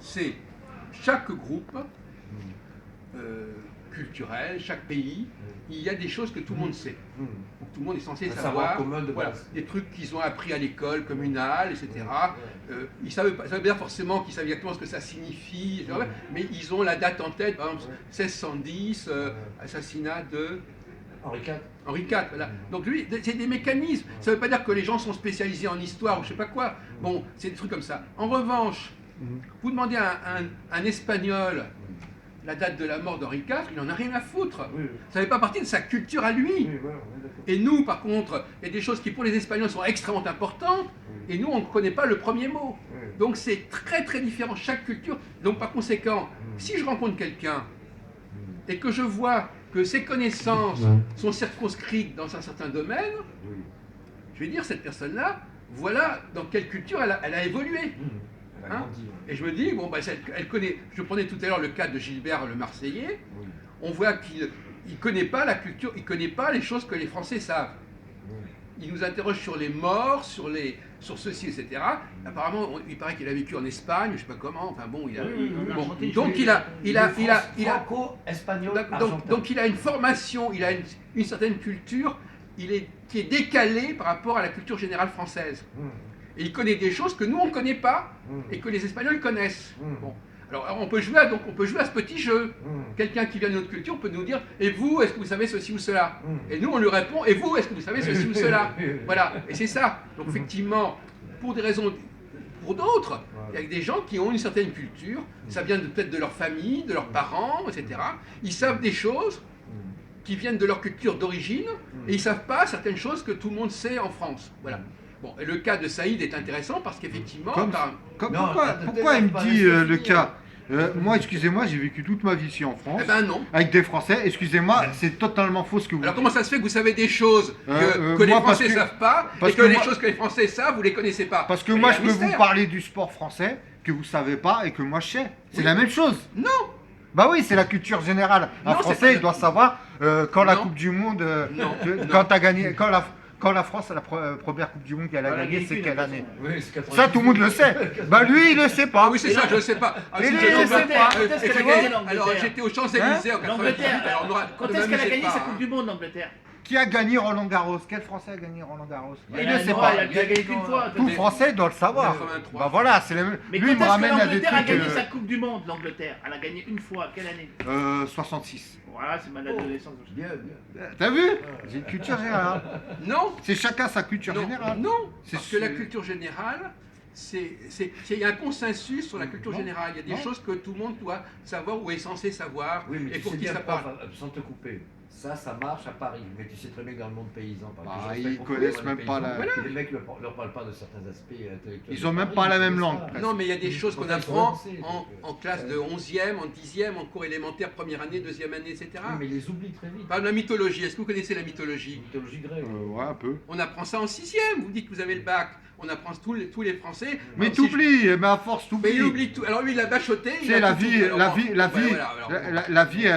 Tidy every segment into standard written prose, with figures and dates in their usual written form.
c'est chaque groupe culturel, chaque pays, il y a des choses que tout le monde sait. Donc, tout le monde est censé savoir commun de voilà, base. des trucs qu'ils ont appris à l'école communale, etc. Ils ne savent pas dire forcément qu'ils savent exactement ce que ça signifie, mais ils ont la date en tête, par exemple 1610, assassinat de Henri IV. Henri IV, voilà. Donc lui, c'est des mécanismes. Ça ne veut pas dire que les gens sont spécialisés en histoire ou je ne sais pas quoi. Bon, c'est des trucs comme ça. En revanche, vous demandez à un Espagnol la date de la mort d'Henri IV, il n'en a rien à foutre. Oui. Ça ne fait pas partie de sa culture à lui. Oui, voilà, on est d'accord. Et nous, par contre, il y a des choses qui, pour les Espagnols, sont extrêmement importantes, et nous, on ne connaît pas le premier mot. Donc c'est très très différent, chaque culture. Donc par conséquent, si je rencontre quelqu'un, et que je vois que ses connaissances sont circonscrites dans un certain domaine, je vais dire, cette personne-là, voilà dans quelle culture elle a évolué. Hein, et je me dis, bon, bah, elle connaît. Je prenais tout à l'heure le cas de Gilbert le Marseillais. On voit qu'il ne connaît pas la culture, il ne connaît pas les choses que les Français savent. Il nous interroge sur les morts, sur ceci, etc. Apparemment, il paraît qu'il a vécu en Espagne, je ne sais pas comment. Enfin bon, il a. Donc donc il a une formation, il a une certaine culture, qui est décalée par rapport à la culture générale française. Et il connaît des choses que nous, on ne connaît pas et que les Espagnols connaissent. Bon. Alors on peut jouer à ce petit jeu. Quelqu'un qui vient de notre culture peut nous dire « Et vous, est-ce que vous savez ceci ou cela ?» Et nous, on lui répond « Et vous, est-ce que vous savez ceci ou cela ?» Voilà, et c'est ça. Donc effectivement, pour des raisons... Pour d'autres, il y a des gens qui ont une certaine culture, ça vient peut-être de leur famille, de leurs parents, etc. Ils savent des choses qui viennent de leur culture d'origine et ils ne savent pas certaines choses que tout le monde sait en France. Voilà. Bon, et le cas de Saïd est intéressant parce qu'effectivement... Pourquoi il me dit le cas moi, excusez-moi, j'ai vécu toute ma vie ici en France. Eh ben non. Avec des Français. Excusez-moi, c'est totalement faux ce que vous Alors dites. comment ça se fait que vous savez des choses que les Français ne savent pas et que les choses que les Français savent, vous ne les connaissez pas? Parce que moi, je peux vous parler du sport français que vous ne savez pas et que moi je sais. C'est la même chose. Non. Bah oui, c'est la culture générale. Un Français, il doit savoir quand la Coupe du Monde, quand tu as gagné, quand la France a la première Coupe du Monde qu'elle a gagnée, c'est quelle année? Ça, tout le monde le sait. Bah lui, il le sait pas. Ah oui, c'est ça, je le sais pas. Alors j'étais aux Champs-Élysées en 98. Quand est-ce qu'elle a gagné sa Coupe du Monde, l'Angleterre? Qui a gagné Roland Garros? Quel Français a gagné Roland Garros? Il ne sait pas. Il a gagné qu'une fois. Tout Français doit le savoir. Bah voilà, c'est les mêmes. Mais lui, il me quand est-ce que ramène à des l'Angleterre a trucs. gagné sa Coupe du Monde, l'Angleterre? Elle a gagné une fois. Quelle année? 66. Voilà, c'est ma adolescence. T'as vu? J'ai une culture générale. Non. C'est chacun sa culture générale. Non. Parce que la culture générale, il y a un consensus sur la culture générale. Il y a des choses que tout le monde doit savoir ou est censé savoir et pour qui ça parle. Sans te couper. Ça marche à Paris, mais tu sais très bien que dans le monde paysan, ils connaissent même pas la... Les mecs ne leur parlent pas de certains aspects intellectuels. Ils ont même pas la même langue. Non, mais il y a des choses qu'on apprend en classe de 11e, en 10e, en cours élémentaire, première année, deuxième année, etc. Oui, mais ils les oublient très vite. Par exemple, la mythologie, est-ce que vous connaissez la mythologie? Mythologie grecque. Ouais, un peu. On apprend ça en 6e, vous dites que vous avez le bac. On apprend tous les Français. Mais t'oublies, mais à force t'oublies. Mais il oublie tout. Alors lui, il a bachoté. C'est la vie, la vie,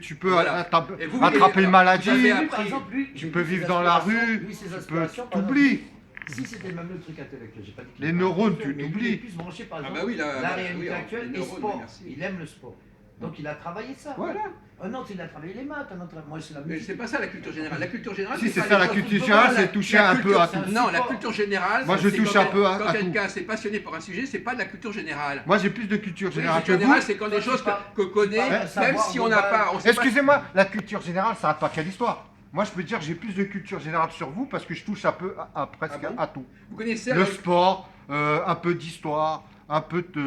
tu peux attraper une maladie, tu peux vivre dans la rue, tu t'oublies. Si c'était même le truc intellectuel, j'ai pas dit les neurones, tu t'oublies. Il est plus branché par exemple la réalité actuelle et sport. Il aime le sport. Donc il a travaillé ça. Voilà. Un autre, il a travaillé les maths, un autre, moi c'est la musique. Mais c'est pas ça la culture générale. La culture générale, si c'est ça la culture générale, c'est toucher un peu à tout. Non, la culture générale, moi je touche un peu à tout. Quand quelqu'un s'est passionné par un sujet, c'est pas de la culture générale. Moi j'ai plus de culture générale que vous. La culture générale, c'est quand des choses que connaît, même si on n'a pas. Excusez-moi, la culture générale, ça n'a pas qu'à l'histoire. Moi, je peux dire que j'ai plus de culture générale sur vous parce que je touche un peu presque à tout. Vous connaissez le sport, un peu d'histoire, un peu tout.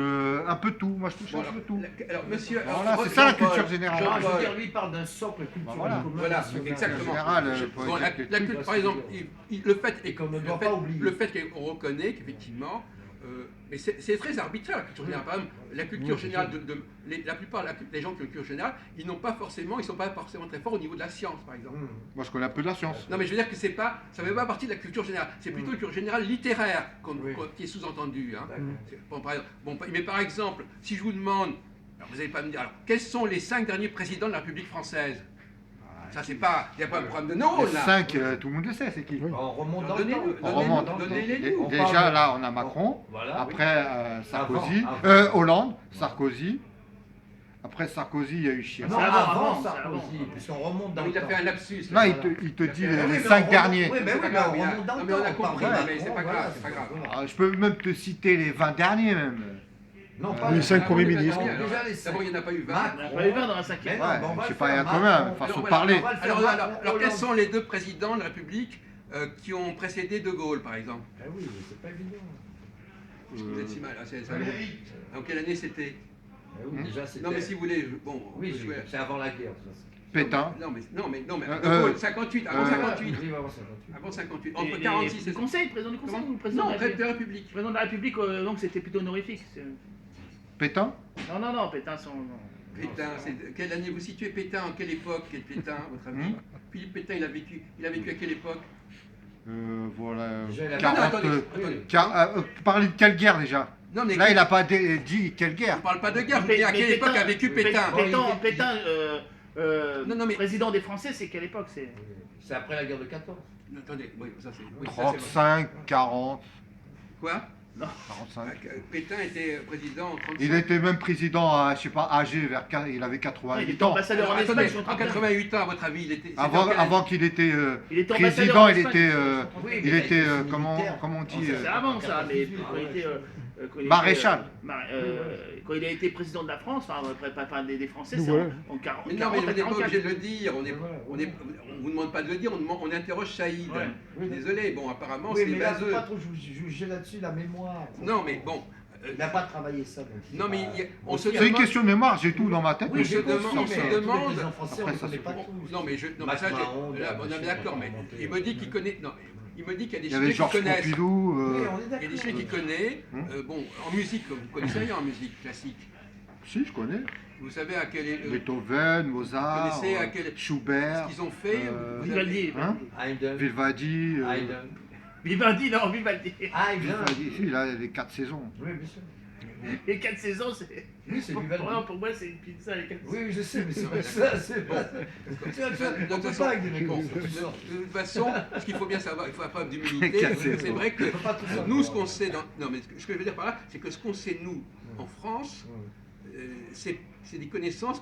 Moi, je touche un peu tout. Alors, monsieur, voilà, c'est ça la culture générale. Je veux dire, lui, il parle d'un socle culturel. Voilà, exactement. Par exemple, le fait qu'on reconnaît qu'effectivement, mais c'est très arbitraire la culture générale. Par exemple, la culture générale la plupart des gens qui ont une culture générale, ils sont pas forcément très forts au niveau de la science, par exemple. Moi, je connais un peu de la science. Non, mais je veux dire que ça ne fait pas partie de la culture générale. C'est plutôt la culture générale littéraire qui est sous-entendue. Hein. Mais par exemple, si je vous demande, alors vous n'allez pas me dire, alors, quels sont les 5 derniers présidents de la République française? Ça, c'est pas, il n'y a pas un problème de neurones, là. 5, tout le monde le sait, c'est qui? On remonte dans le temps. On remonte. Donnez-les-nous. Déjà, là, on a Macron. Voilà, Après, Sarkozy. Avant. Hollande, Sarkozy. Après Sarkozy, il y a eu Chirac. Non, C'est avant avant, Sarkozy, puisqu'on remonte dans Il le a temps. fait un lapsus. Non, là. il te dit Oui, les mais 5 on derniers. remonte- Oui, mais C'est oui, pas mais grave, on remonte dans non, le mais on a temps. compris, parle mais c'est pas voilà, grave, c'est pas grave. voilà. Je peux même te citer les 20 derniers, même. Non, Les 5 Ah, premiers oui, ministres. d'accord, Déjà, alors, les 5. d'abord, il n'y en a pas eu 20. Macron. On n'a pas eu 20 dans la cinquième. Mais non, Ouais, mais on va je sais le pas, il y a faire, combien, Macron. façon de voilà, parler. on va le faire, Alors, quels Hollande. sont les 2 présidents de la République qui ont précédé De Gaulle, par exemple? Ah oui, mais c'est pas évident. Vous êtes si mal. Ça. Valéry. En quelle année c'était? Ah oui, déjà, c'était... Non, mais si vous voulez, bon. Oui, je vais- c'est avant la guerre, de toute façon. Pétain. Non, mais Euh, De Gaulle, 58, avant 58. Oui, avant 58. Avant 58. Et- Entre et- 46 le et Conseil, président du Conseil ou président Non, de la tête République? de la République. Président de la République, donc c'était plutôt honorifique. Pétain. Non, Pétain, son. Non. Pétain, quelle année vous situez Pétain? En quelle époque? Quel Pétain, à votre avis? Philippe Pétain, il a vécu à quelle époque? Voilà. Déjà, il a- 40. attendez. Parlez de quelle guerre déjà? Non, mais Là, il n'a pas dit quelle guerre. on parle pas de guerre. Je Mais- dis à mais quelle époque a vécu Pétain? Pétain, Non, mais- président des Français, c'est quelle époque? C'est après la guerre de 14. Attendez, oui, ça c'est. Oui, ça, c'est 35, 40, Quoi? 45. Pétain était président en 35. Il était même président, à, je sais pas, âgé, il avait Il 88 était ans. ambassadeur en Attendez, Espagne. en 88 ans, à votre avis, il était. c'était en Avant, quelle année? avant qu'il était Il était président, ambassadeur en il Espagne. était, Oui, mais il il a était été comment militaire. on dit C'est avant ça, mais quand il était. Quand il Maréchal. quand il a été président de la France, enfin pas des Français, c'est Ouais. en 40 Mais non, mais vous n'êtes pas 44. obligé de le dire. On Voilà. vous demande pas de le dire, on interroge Saïd. Ouais. Oui, Désolé, bon, apparemment, Oui, c'est mais là, faut vaseux. pas trop juger là-dessus, la mémoire. Non, mais bon. Il n'a pas travaillé ça. Donc Non, mais on se C'est une demande. question de mémoire, j'ai tout dans ma tête. Oui, mais je je demande- pense on que se ça- demande- Les présidents français, on Après, ne ça, connaît c'est pas bon. tous. Non, mais mais ça, Macron, là, on est d'accord, mais il me dit qu'il connaît. Non, il me dit qu'il y a des Il y avait sujets Georges qu'il connaît. Pompidou. Oui, on est Il y a des d'accord. sujets qu'il connaît. Bon, en musique, vous connaissez rien en musique classique. Si, je connais. Vous savez à quel est Beethoven, Mozart, Vous connaissez à quel- Schubert, ce qu'ils ont fait. vous avez- Vivaldi. Hein Haydn. Vivaldi. Haydn. Vivaldi, non, Vivaldi. Haydn. Vivaldi, si, il a les 4 saisons. Oui, bien sûr. Les 4 saisons, c'est. Oui, c'est Pour Vivaldi. pour moi, c'est une pizza, les 4 Oui, oui, je sais, mais c'est Ouais, pas ça, c'est pas. De On toute peut façon, pas avec des mecs bon, comme ça. de toute façon, ce qu'il faut bien savoir, il faut avoir preuve d'humilité. Cassé. C'est vrai que On peut pas tout savoir. nous, ce qu'on sait dans. Non, mais ce que je veux dire par là, c'est que ce qu'on sait, nous, en France, c'est des connaissances.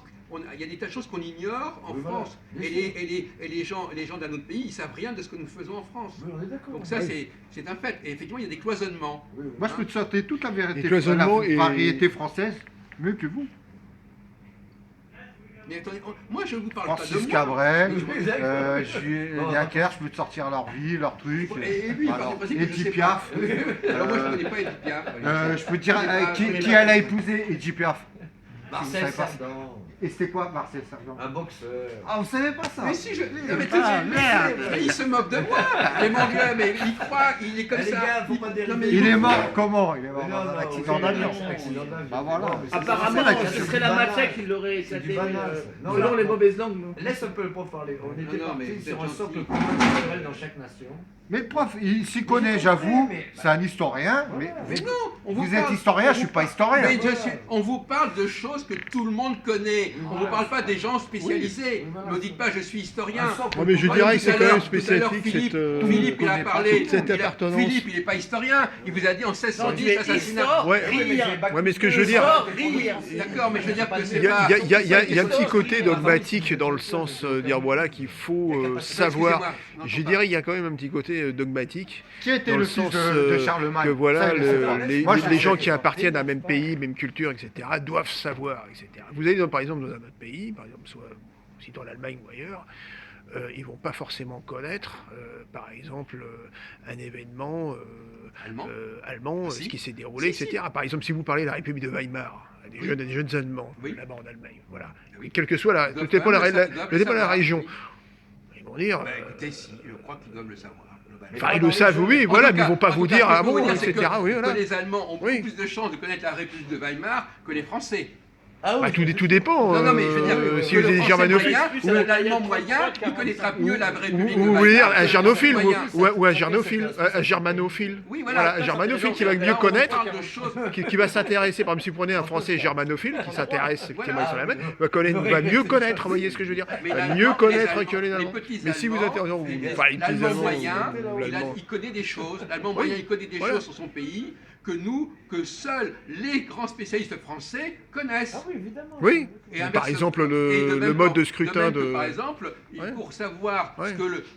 Il y a des tas de choses qu'on ignore en Oui, voilà, France. bien Et les gens d'un autre pays, ils savent rien de ce que nous faisons en France. Oui, on est d'accord. Donc ça, c'est un fait. Et effectivement, il y a des cloisonnements. Oui, oui. Moi, je peux te sortir toute la vérité, Les cloisonnements la et- variété française, mieux que vous. Mais attendez, moi, je ne vous parle pas de Francis moi. Cabrel, Oui, d'accord. Julien Clerc, je peux te sortir leur vie, leur truc. Et lui, il part Alors, du principe que je Edith sais Piaf. pas. Alors moi, je ne connais pas Edith Piaf. Je peux te dire qui mais elle a épousé Edith Piaf. Marcel savez pas. Cerdan. Et c'était quoi Marcel Cerdan? Un boxeur. Ah, vous savez pas ça? Mais si, je. Non, mais Ah, merde. mais il se moque de moi. Mais mon Dieu, mais il croit, il est comme Eh, les ça. gars, faut pas Non, dériver. mais Il est mort comment? Il est mort Mais dans non, un non, accident oui, d'avion. un accident d'avion. Bah voilà. Non, mais c'est- Apparemment, c'est la ce question. serait la banal. mafia qui l'aurait C'est éclaté. du banal, ça. Non, Selon là, les non. mauvaises langues. non. Laisse un peu le prof parler. On était non, mais parti vous sur êtes un socle gentil. commun culturel dans chaque nation. Mais le prof, il s'y connaît, j'avoue. C'est un historien. Mais Mais non, on vous parle- êtes historien, je suis pas historien. Mais on vous parle de choses que tout le monde connaît. On ne vous parle pas des gens spécialisés. Oui, voilà. Ne me dites pas je suis historien. Un socle Non, mais je commun. dirais que c'est Tout à quand même l'heure, spécifique Philippe, cette, Philippe, il a connaît pas parlé. cette appartenance. Philippe, il n'est pas historien. Il vous a dit en Non, tu 1610 es assassinat. Ouais. Oui, mais j'ai rire. bac- Ouais, mais ce que je veux dire, Rire. D'accord, mais je veux dire que c'est il y a, pas. il y a- il y a- il y a un petit côté dogmatique dans le sens dire voilà qu'il faut savoir. Excusez-moi, non, Je pas. dirais il y a quand même un petit côté dogmatique Qui était dans le le fils sens de Charlemagne? que voilà Ça, il le sait pas. les, Moi, je les le gens sais. qui appartiennent à un même pays, même culture, etc. doivent savoir, etc. Vous allez par exemple dans un autre pays, par exemple soit si dans l'Allemagne ou ailleurs, ils vont pas forcément connaître, par exemple, un événement allemand, Si. ce qui s'est déroulé, Si, etc. Par exemple, si vous parlez de la République de Weimar, à des jeunes Allemands, Oui. là-bas en Allemagne, voilà. Oui. Quelle que soit la, Ils doivent tout dépend quand même la, le le dépend de la savoir, région. oui. Ils vont dire. Bah, écoutez, si, je crois qu'ils doivent le savoir. globalement. Enfin, ils le savent, oui, voilà, En tout mais ils cas- vont pas en vous tout cas, dire ce que ah je peux bon, vous dire, c'est etc. Oui, que voilà. les Allemands ont beaucoup Oui. plus de chances de connaître la République de Weimar que les Français. Ah oui, tout dépend. Non, mais je veux dire, si vous êtes germanophile. l'allemand moyen, il connaîtra mieux la vraie République de Vous voulez dire Weimar un germanophile moyen. ou un germanophile, un germanophile. Oui, Voilà, un germanophile qui va mieux connaître, connaître. qui va s'intéresser, par exemple, si vous prenez un français germanophile qui s'intéresse effectivement sur la main, va mieux connaître, vous voyez ce que je veux dire, va mieux connaître que les Allemands. Mais si vous êtes, l'allemand moyen, il connaît des choses. L'allemand moyen, il connaît des choses sur son pays que seuls les grands spécialistes français connaissent. Ah oui, évidemment. Oui. Et Par exemple, le mode de scrutin de... Par exemple, pour savoir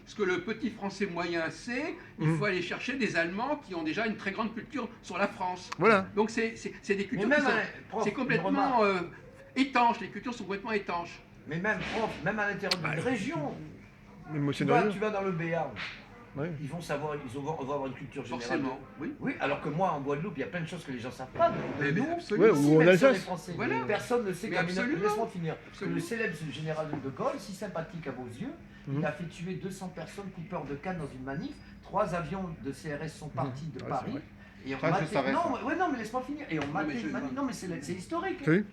ce que le petit français moyen sait, il faut aller chercher des Allemands qui ont déjà une très grande culture sur la France. Voilà. Donc c'est des cultures c'est complètement étanche, les cultures sont complètement étanches. Mais même, prof, même à l'intérieur d'une région, tu vas dans le Béarn. Ouais. Ils vont savoir, ils vont avoir une culture générale. Forcément, oui. Oui, alors que moi, en Guadeloupe, il y a plein de choses que les gens ne savent pas. Mais Nous, absolument. Ouais, ou en même si on est Alsace. Français, Voilà. personne ne sait Mais comme absolument. laisse-moi finir. Que Absolument. le célèbre général de Gaulle, si sympathique à vos yeux, il a fait tuer 200 personnes coupeurs de canne dans une manif. 3 avions de CRS sont partis de Ouais, Paris. c'est vrai. Et on Ça, je matait... savais non, ça. ouais, non, mais laisse-moi finir. Et on matait mais je- une manif. Non, mais c'est historique. Oui.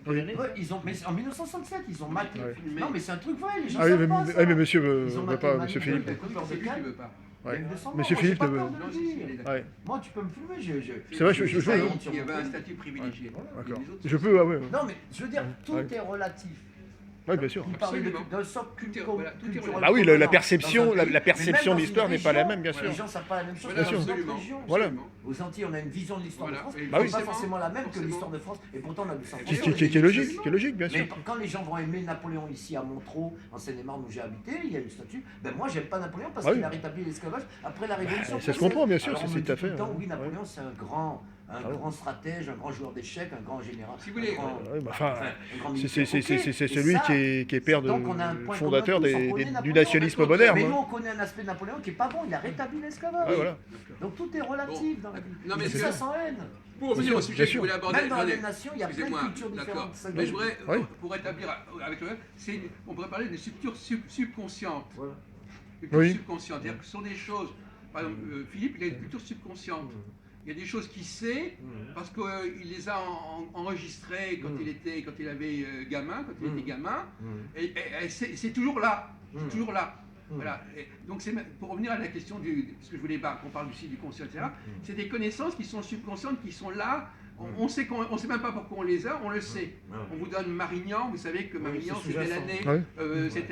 Oui. Ouais, ils ont... Mais en 1967, ils ont maté. Ouais. Non, mais c'est un truc vrai, les gens Ah oui, savent pas ça. mais monsieur Ils ont veut maté pas, une monsieur manif Philippe. de coupeurs de C'est lui qui canne. veut pas. Ouais. Il y a eu 200 morts. Monsieur Moi, j'ai Philippe pas veut- peur de le Non, si, dire. il est d'accord. Ouais. Moi, tu peux me filmer. C'est vrai, je j'ai peux. pas honte sur Il y mon avait un compte. statut privilégié. D'accord. Les autres, Je peux, ah ouais. Non, mais je veux dire, tout Ouais. est relatif. Oui, bien sûr. Il parlait Absolument. d'un socle Tout est- culturel. voilà, tout est culturel relatif. Ah oui, commun la dans perception, un la pays. Mais perception même de dans l'histoire une n'est pas la région, même, bien sûr. Les gens ne savent pas la même chose Voilà, dans notre absolument. région. Voilà. Absolument. Aux Antilles, on a une vision de l'histoire de Voilà. France Et qui Bah n'est oui. pas forcément la même que Forcément. l'histoire de France. Et pourtant, on a du sang Qui- français. Qui est logique, bien sûr. Mais quand les gens vont aimer Napoléon ici à Montreux, en Seine-et-Marne où j'ai habité, il y a une statue. Ben moi, j'aime pas Napoléon parce Ah qu'il oui. a rétabli l'esclavage après la Révolution ça se française. comprend, bien sûr, Alors, c'est on me tout à dit fait, tout le temps, ouais. oui, Napoléon, c'est un grand ouais. stratège, un grand joueur d'échecs, un grand général. Si vous voulez, Ouais, bah, enfin, un grand c'est militaire. Ok. Et celui ça, qui est père donc on a un point fondateur commun tous, on connaît du Napoléon. nationalisme moderne. Mais nous, hein. on connaît un aspect de Napoléon qui est pas bon. Il a rétabli l'esclavage. Ouais, voilà. Donc tout est relatif dans la vie. Non, mais Et c'est ça ça. sans haine. Pour revenir au sujet bien que je sûr. voulais aborder, Même dans la attendez, même nation, il y a plein de excusez-moi, cultures d'accord. différentes. Ça Mais je donne- voudrais, Oui. pour établir avec le on pourrait parler des structures subconscientes. Voilà. Cultures Oui. subconscientes, c'est-à-dire que ce sont des choses. Par exemple, Philippe, il a une culture subconsciente. Il y a des choses qu'il sait parce qu'il les a enregistrées quand il avait gamin, quand il était gamin, et c'est toujours là, c'est toujours là. Voilà. Et donc pour revenir à la question parce que je voulais qu'on parle aussi du conscient, etc. C'est des connaissances qui sont subconscientes, qui sont là. On sait même pas pourquoi on les a, on le sait. On vous donne Marignan, vous savez que Marignan c'est c'est telle sous-jacent. année, Oui. etc.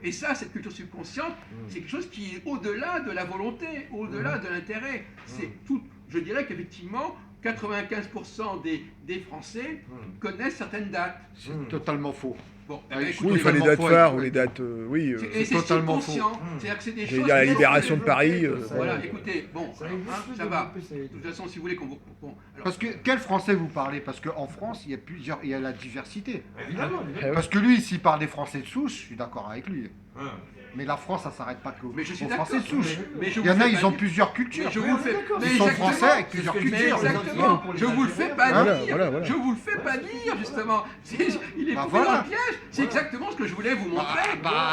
Et ça, cette culture subconsciente, c'est quelque chose qui est au-delà de la volonté, au-delà de l'intérêt. C'est tout. Je dirais qu'effectivement, 95% des Français connaissent certaines dates. C'est totalement faux. Bon, Ah, écoutez, Oui, il faut les dates phares ou les dates. Oui. et c'est totalement subconscient. C'est-à-dire que c'est des J'ai choses. dit à la qui- libération de Paris. Voilà, écoutez, bon, Ça évolue, ça va. ça évolue. De toute façon, si vous voulez qu'on vous. Bon, alors, Parce que quel français vous parlez? Parce qu'en France, il y a la diversité. Évidemment. Ah ouais. Parce que lui, s'il parle des Français de souche, je suis d'accord avec lui. Mais la France, ça s'arrête pas qu'aux mais je suis aux d'accord. Français de souche. Mais je Il y en vous a, fais ils pas ont dire- plusieurs Mais cultures. je vous le fais. d'accord. Mais Ils sont exactement. français avec plusieurs C'est ce que je Mais disais, cultures. exactement, pour les je vous le fais pas Voilà, dire. voilà. Je vous le fais pas dire, justement. Il est Bah pris voilà. dans le piège. C'est exactement ce que je voulais vous montrer.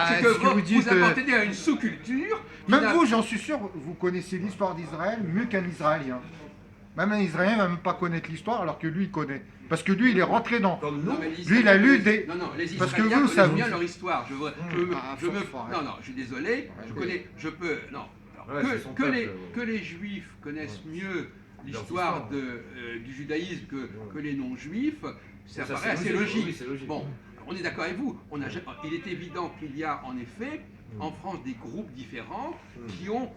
c'est ce que que vous dites, vous appartenez à une sous-culture. qui Même n'a- vous, j'en suis sûr, vous connaissez l'histoire d'Israël mieux qu'un Israélien. Même un Israélien va même pas connaître l'histoire alors que lui, il connaît. Parce que lui, il est rentré dans... Comme Non, nous. mais les Lui, il a lu Israéliens- des- Non, non, les Parce que Israéliens vous, ça connaissent vous- bien leur histoire. Ah, Je me... fort, Non, non, je suis désolé. Je connais... Je peux... Non. Alors, Ouais, c'est son peuple, que les Juifs connaissent mieux l'histoire du judaïsme que les non-juifs, ça Ça, paraît c'est assez logique, logique. oui, c'est logique. Bon, on est d'accord avec vous. Il est évident qu'il y a en effet en France des groupes différents qui ont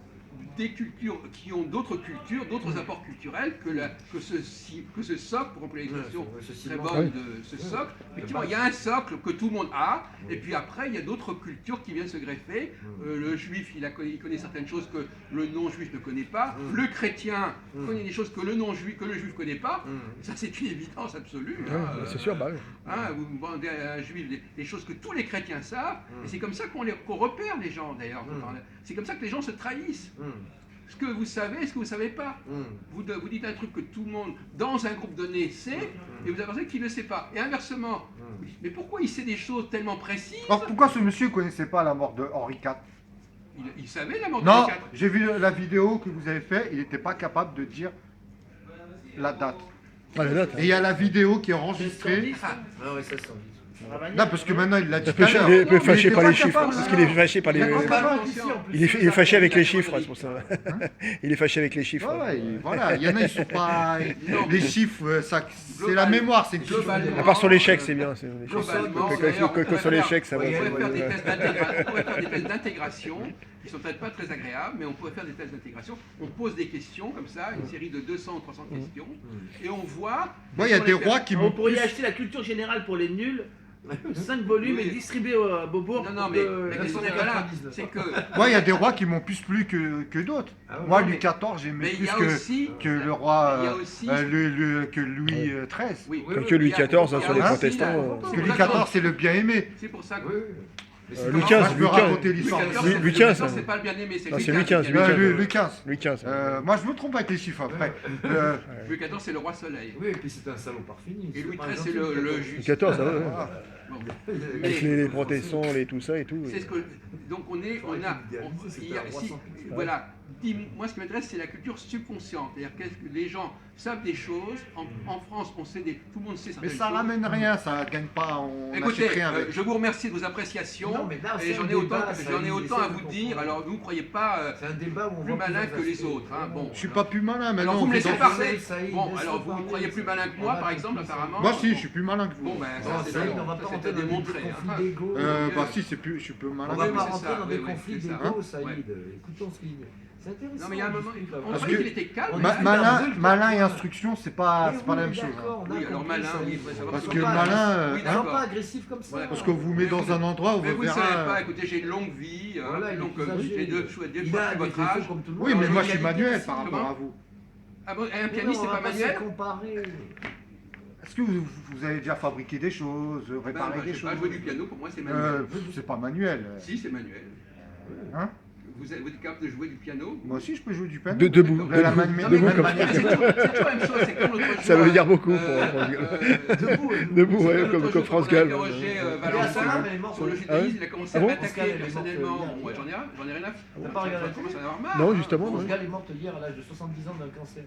des cultures, qui ont d'autres cultures, d'autres apports culturels que ce socle, pour employer l'expression ce très ciment. bonne de ce socle. Effectivement, il y a un socle que tout le monde a, et puis après, il y a d'autres cultures qui viennent se greffer. Le juif, il connaît certaines choses que le non-juif ne connaît pas. Le chrétien connaît des choses que le non-juif, que le juif ne connaît pas. Ça, c'est une évidence absolue. Ouais, hein. c'est sûr, bah oui. Hein, vous vendez à un juif des choses que tous les chrétiens savent, et c'est comme ça qu'on repère les gens d'ailleurs. C'est comme ça que les gens se trahissent. Ce que vous savez, ce que vous ne savez pas. Vous dites un truc que tout le monde, dans un groupe donné, sait, et vous avez personne qui ne le sait pas. Et inversement, vous dites, mais pourquoi il sait des choses tellement précises? Alors pourquoi ce monsieur ne connaissait pas la mort de Henri IV? Il savait la mort de Non, Henri IV. j'ai vu la vidéo que vous avez faite, il n'était pas capable de dire la date. Ah, la date. Et il y a la vidéo qui est enregistrée. Ah ouais, ça sent. Non, parce que maintenant il l'a dit. Il est un peu fâché par les chiffres. capable, Parce qu'il est fâché par les. Il est fâché avec les chiffres, c'est pour ça. Il est fâché avec les chiffres. Ouais, voilà, il y en a, ils sont pas. Les chiffres, ça, c'est la mémoire, c'est Globalement, À part sur l'échec, c'est bien. Globalement, Que sur l'échec, ça va. On pourrait faire des tests d'intégration qui sont peut-être pas très agréables, mais on pourrait faire des tests d'intégration. On pose des questions comme ça, une série de 200 ou 300 questions, et on voit. Moi, il y a des rois qui On m'ont. pourrait y acheter la culture générale pour les nuls, 5 volumes Oui. et distribuer à Beaubourg. Non, mais la question n'est pas là. C'est que. Moi, il y a des rois qui m'ont plus plu que d'autres. Moi, Louis XIV, j'aimais Mais il plus y a aussi. que le roi. Il y a aussi. Que Louis XIII. Oui, Que Louis XIV, sur les Hein protestants. Parce que Louis XIV, c'est le bien aimé. C'est pour ça que. Louis Moi, XV, je peux raconter l'histoire. Louis XV, c'est pas le bien aimé, c'est Non, Louis c'est Louis XV. XV. Louis XV. Louis XV. Moi, je me trompe avec les chiffres après. Louis XIV, c'est le roi soleil. Oui, et puis c'était un salopard fini. Et Louis pas XIII, un c'est gentil, le Louis juste. XIV, ça va. Bon. Avec les protestants, tout ça et tout. C'est ce que, donc on a, il y a- si- voilà. Moi, ce qui m'intéresse, c'est la culture subconsciente. C'est-à-dire que les gens savent des choses. En France, on sait tout le monde sait Mais certaines ça choses. ramène rien, ça gagne pas, on Écoutez, n'achète rien avec. je vous remercie de vos appréciations. Non, mais là, Et c'est j'en un ai autant, débat, ça, j'en ai il autant essaie à de vous dire. comprendre. Alors, vous ne croyez pas C'est un débat où on plus voit malin plusieurs que les aspects. autres. Hein. Bon, Je suis pas plus malin maintenant. alors vous me laissez dans- parler. Saïd, Bon, laisse-le alors vous me parler. croyez plus malin que moi, par exemple, apparemment. Moi, si, je suis plus malin que vous. Bon, ben ça, Non, c'est Saïd, on va pas ça, rentrer c'est à dans des démontrer. conflits hein. d'ego. Bah, si, je suis plus malin On que va vous. pas c'est rentrer ça, dans oui, des oui, conflits c'est ça. d'ego, Ouais. Saïd. Écoutons ce qu'il dit. C'est intéressant. Non, mais il y a un moment. On Parce croyait que- qu'il était calme. Malin et instruction, c'est pas la même chose. Oui, alors malin, oui, il faut savoir Parce ce que qu'on malin, parle. Oui, Ils sont d'accord. pas agressifs comme ça. Voilà. Parce qu'on vous met dans un endroit où Mais vous vous ne savez pas, verrez. écoutez, j'ai une longue vie, Voilà, il est donc plus âgé. j'ai deux fois Il plus a des votre défauts âge. comme tout le monde. Oui, mais Alors, moi, il je y a suis des manuel qualités, par rapport à vous. Ah bon, et un pianiste, c'est pas manuel? Comparer. Est-ce que vous avez déjà fabriqué des choses, réparé des Je sais choses pas, jouer du piano, pour moi, c'est manuel. C'est pas manuel. Si, c'est manuel. Hein Vous êtes capable de jouer du piano? Moi aussi, je peux jouer du piano. Debout. De la même Non, mais Debout, comme manière. c'est toujours la même chose, c'est comme l'autre jour. Ça veut dire beaucoup Debout, ouais, comme France Gall. Roger Valentin, Valentin elle est morte. sur le judaïsme, il a commencé Ah à bon m'attaquer Pascal, elle est personnellement. morte Moi, j'en ai rien à T'as pas regardé la commence à en avoir marre. Non, justement. Bon, ouais. ce gars est morte hier à l'âge de 70 ans d'un cancer.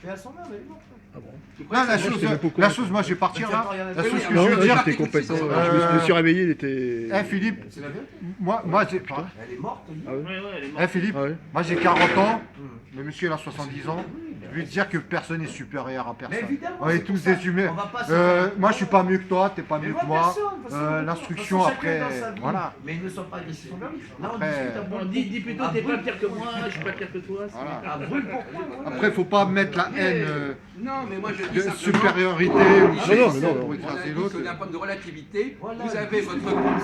Et à son âme, elle est morte. Ah bon. Tu crois Non, que la c'est- chose, moi, je vais partir là. La chose que Non, je veux ouais, dire, j'étais complètement. Euh, Je me suis réveillé, il était. Philippe, C'est la vérité. moi, j'ai. Elle est morte hier. Ah ouais. Ouais, elle est morte. Philippe, Ah ouais. moi j'ai 40 ans, le monsieur il a 70 ans. Je veux dire que personne n'est supérieur à Mais personne. évidemment. On est c'est pour tous ça. des humains. On va pas se- Moi je suis pas mieux que toi, t'es pas Mais mieux moi, que moi. personne, de toute façon, L'instruction de toute façon, chacun après, dans sa vie. voilà. Mais ils ne sont pas agressifs envers lui. Là, on Après, discute à Bon, brûle. dis plutôt, t'es pas pire que moi, je suis pas pire que toi. c'est- Voilà. À brûle pour point, voilà. Après, faut pas mettre la haine Non, mais moi je dis de simplement. supériorité ou non, pour On a écraser dit l'autre. que d'un point de relativité, Voilà, vous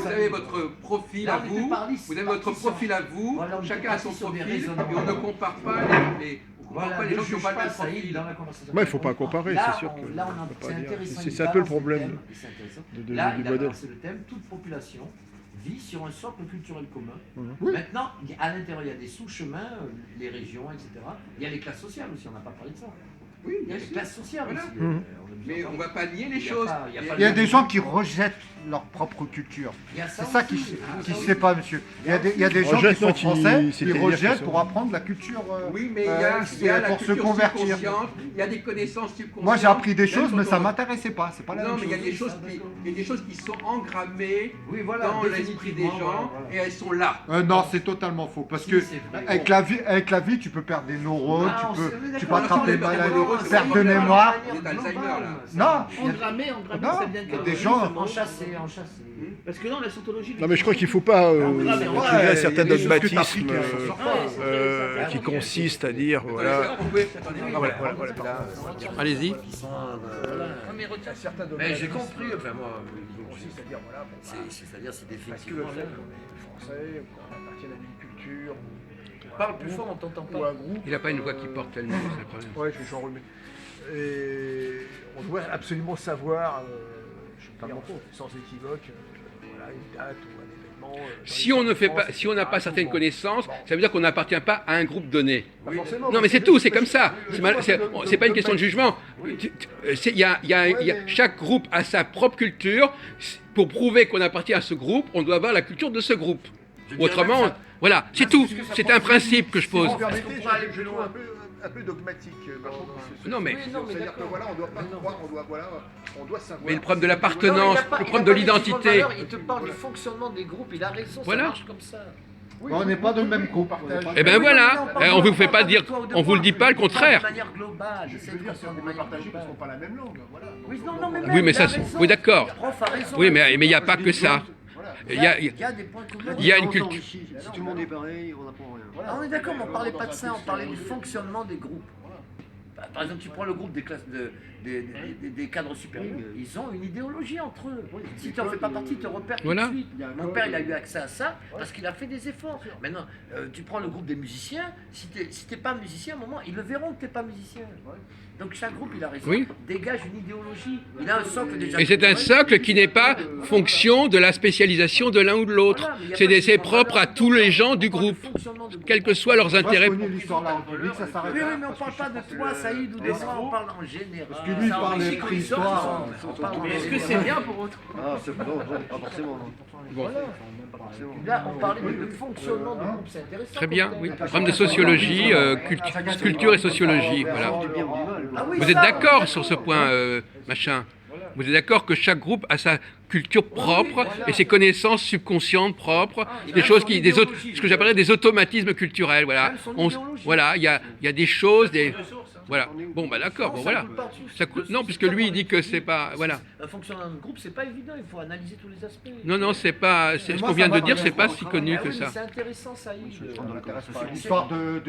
avez votre profil Là, à on était vous, parti vous avez votre sur- profil à vous, Voilà, on était chacun a son parti sur des profil, et raisonnements. on ne compare pas on compare Voilà, pas les gens ne qui n'ont juge pas le même Saïd profil. dans la conversation. Ouais, il faut pas comparer, Là, c'est sûr que. Là, on peut pas c'est dire. intéressant. C'est il un peu le balance problème thème, et c'est intéressant. du Là, il a modèle. lancé le thème toute population vit sur un socle culturel commun. Oui. Maintenant, à l'intérieur, il y a des sous-chemins, les régions, etc. Il y a les classes sociales aussi, on n'a pas parlé de ça. Oui, Il y a bien les sûr. classes sociales Voilà. aussi. Mais on ne va pas nier les Il y a choses. pas- il y a pas Il y a des gens qui rejettent leur propre culture. Il y a C'est ça ça aussi. qui se sait pas, monsieur. Il y a des gens Rejette, qui sont non, qui- français, c'est-à-dire qui qu'ils rejettent sont- pour apprendre la culture. Oui, mais il y a la pour se culture convertir. subconsciente, il y a des connaissances subconscientes. Moi, j'ai appris des Même choses, quand mais ça on- m'intéressait pas. C'est pas la Non, même mais il y a chose. des choses qui sont engrammées Oui, voilà, dans l'esprit des définitivement, gens voilà. et elles sont là. Non, c'est totalement faux. Parce Si, que c'est vrai. avec la vie, tu peux perdre des neurones, Ah, tu peux d'accord. attraper des Non, mais maladies, neurones, perte c'est de pas mémoire. On est Alzheimer, là. Non, il y a- Engrammé, Non, ça vient il y a de- des gens- Enchâssé. Parce que non, la scientologie. Non, mais je crois qu'il ne faut pas Ouais, intégrer un certain il y a des choses que dogmatisme t'appliques, elles s'en sortent pas. qui consiste à dire voilà. On peut- attendez, Voilà. Allez-y. Mais j'ai compris, enfin moi, C'est-à-dire, voilà, c'est-à-dire c'est parce que le définitivement. fait qu'on est français, qu'on appartient à une culture, Parle plus fort, on t'entend ou pas. un groupe. Il n'a pas une voix qui porte tellement, c'est le problème. Ouais, je vais j'enrhumer. Et on doit absolument savoir, je veux dire, sans équivoque, voilà, une date ou un événement. Si on ne fait pas, si on n'a pas certaines connaissances, ça veut dire qu'on n'appartient pas à un groupe donné. Pas forcément, Non, mais c'est tout, c'est comme ça. C'est pas une question de jugement. Chaque groupe a sa propre culture. Pour prouver qu'on appartient à ce groupe, on doit avoir la culture de ce groupe. Autrement, voilà, c'est tout. C'est un principe que je pose. Si vous permettez, je trouve un un peu dogmatique. Non, mais- Oui, non, mais c'est-à-dire que d'accord. voilà, on doit pas Mais non. croire, on doit savoir. Mais le problème de Non, l'appartenance, il a pas- le il a problème pas de des l'identité. questions de valeur, il te parle du fonctionnement des groupes, il a raison, Voilà. ça marche comme ça. On n'est pas dans le même groupe. Eh ben Oui, voilà, non, mais on vous parle fait pas de dire, toi ou de on vous moi, le dit pas le on parle contraire. De manière globale, Je j'essaie veux de dire, c'est comprendre on de peut manière partager parce qu'on globale. parle la même langue. Voilà. Oui, non, mais Oui, mais il a ça, raison. oui, d'accord. Le prof a raison. Oui, mais là-dessus. il n'y a pas que ça. Voilà. Il y a, Il y a des points communs. il y a une On culture. s'enrichit. Si tout le monde est pareil, on n'apprend rien. Voilà. Ah, on est d'accord, mais on Dans parlait un pas de ça, on plus parlait du évolué. fonctionnement des groupes. Voilà. Par exemple, tu prends le groupe des classes des cadres supérieurs, ils ont une idéologie entre eux. Si tu n'en fais pas partie, ils te repèrent Voilà. tout de suite. Mon père, il a eu accès à ça parce qu'il a fait des efforts. Maintenant, tu prends le groupe des musiciens, si tu n'es pas musicien, à un moment, ils le verront que tu n'es pas musicien. Donc chaque groupe, il a raison, Oui. dégage une idéologie. Il a un socle déjà. Et c'est un socle qui n'est pas fonction de la spécialisation de l'un ou de l'autre. Voilà, mais il y a C'est pas de c'est propre à valeur. tous les gens On du parle de groupe, fonctionnement de groupe. quels que soient leurs Moi, je intérêts. connais l'histoire de la République, ça s'arrête Oui, là. oui, mais on parle pas de toi, Saïd, ou de moi, on parle en général. Parce que lui, il Ça parle enrichit de ton préhistoire. histoire, on parle en Mais est-ce que général. c'est bien pour autre Ah, c'est non, pas forcément. Non. Voilà. Là, on parlait de fonctionnement du groupe, c'est intéressant. Très bien, comme oui. thème. Problème de sociologie, culture et sociologie, voilà. Du bien ou du mal. Ah oui, Vous êtes ça, d'accord on sur est ce d'accord. point, machin? Vous êtes d'accord que chaque groupe a sa culture propre et ses connaissances subconscientes propres, des choses qui, ce que j'appellerais des automatismes culturels, voilà. Même son On- idéologie. voilà, il y a des choses, des, De source, hein. voilà. Bon, bah d'accord, bon Ça voilà. coule pas dessus, Ça coûte, non, puisque lui il dit que c'est pas, voilà. Un fonctionnement de groupe, c'est pas évident, il faut analyser tous les aspects. Non, non, c'est pas, c'est ce Moi, qu'on vient ça de dire, c'est pas m'intéresse si pas. connu Ah que oui, mais ça. c'est intéressant, Saïd. Ça m'intéresse pas. L'histoire de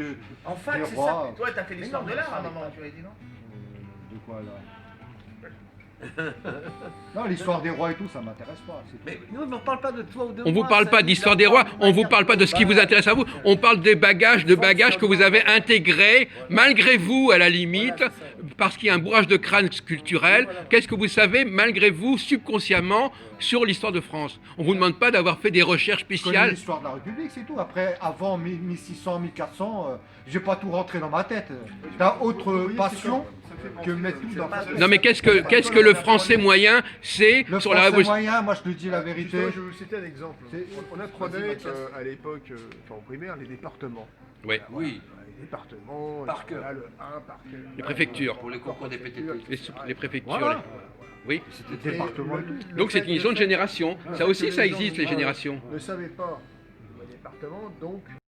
En fac, des c'est rois. ça. Toi, t'as fait l'histoire de l'art à un moment, tu l'as dit, non De quoi là? Non, l'histoire des rois et tout, ça m'intéresse pas. c'est tout. Mais nous, on ne parle pas de toi ou de On moi. vous parle pas Saïd, d'histoire là, des rois, parle on vous manière parle pas de ce qui vous globale. intéresse à vous, on parle des bagages, que vous avez intégrés, malgré vous à la limite, parce qu'il y a un bourrage de crâne culturel. Qu'est-ce que vous savez, malgré vous, subconsciemment, sur l'histoire de France? On vous demande pas d'avoir fait des recherches Je connais spéciales. l'histoire de la République, c'est tout. Après, avant 1600, 1400, j'ai pas tout rentré dans ma tête. T'as autre passion que mettre tout dans ta tête. Non mais qu'est-ce que le français moyen sait Le sur la français révolution? moyen, moi je te dis la vérité. Justement, je vais vous citer un exemple. C'est- On apprenait à l'époque, en primaire, les départements. Ouais. Oui, Les départements, Par cœur. voilà, le 1 par cœur. Les préfectures, pour les concours des PTT. les préfectures. Voilà. Oui. C'était département. Donc c'est une question de génération. Ça aussi, ça existe les générations. Ne savait pas le département, donc